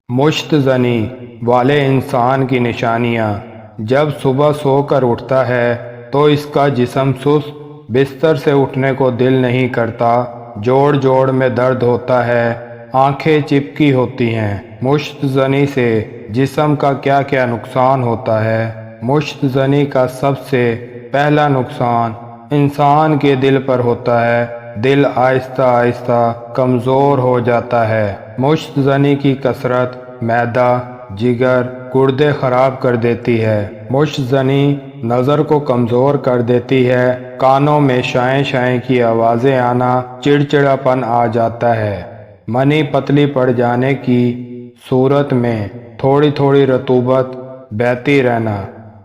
مشت زنی والے انسان کی نشانیاں۔ جب صبح سو کر اٹھتا ہے تو اس کا جسم سست، بستر سے اٹھنے کو دل نہیں کرتا، جوڑ جوڑ میں درد ہوتا ہے، آنکھیں چپکی ہوتی ہیں۔ مشت زنی سے جسم کا کیا کیا نقصان ہوتا ہے؟ مشت زنی کا سب سے پہلا نقصان انسان کے دل پر ہوتا ہے۔ دل آہستہ آہستہ کمزور ہو جاتا ہے۔ مشت زنی کی کثرت معدہ، جگر، گردے خراب کر دیتی ہے۔ مشت زنی نظر کو کمزور کر دیتی ہے۔ کانوں میں شائیں شائیں کی آوازیں آنا، چڑچڑاپن آ جاتا ہے۔ منی پتلی پڑ جانے کی صورت میں تھوڑی تھوڑی رطوبت بہتی رہنا،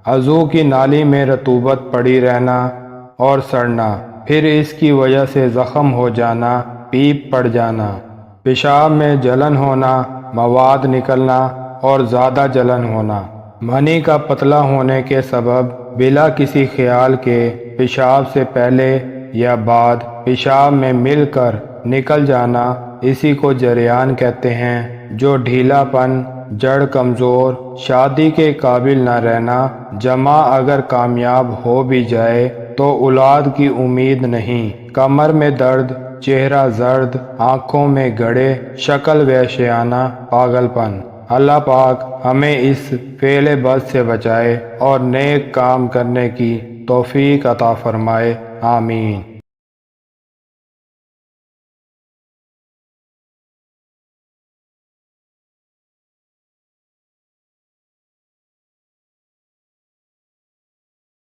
عضو کی نالی میں رطوبت پڑی رہنا اور سڑنا، پھر اس کی وجہ سے زخم ہو جانا، پیپ پڑ جانا، پیشاب میں جلن ہونا، مواد نکلنا اور زیادہ جلن ہونا۔ منی کا پتلا ہونے کے سبب بلا کسی خیال کے پیشاب سے پہلے یا بعد پیشاب میں مل کر نکل جانا، اسی کو جریان کہتے ہیں۔ جو ڈھیلا پن، جڑ کمزور، شادی کے قابل نہ رہنا، جمع اگر کامیاب ہو بھی جائے تو اولاد کی امید نہیں، کمر میں درد، چہرہ زرد، آنکھوں میں گڑے، شکل وحشیانہ، پاگل پن۔ اللہ پاک ہمیں اس فعل بد سے بچائے اور نیک کام کرنے کی توفیق عطا فرمائے، آمین۔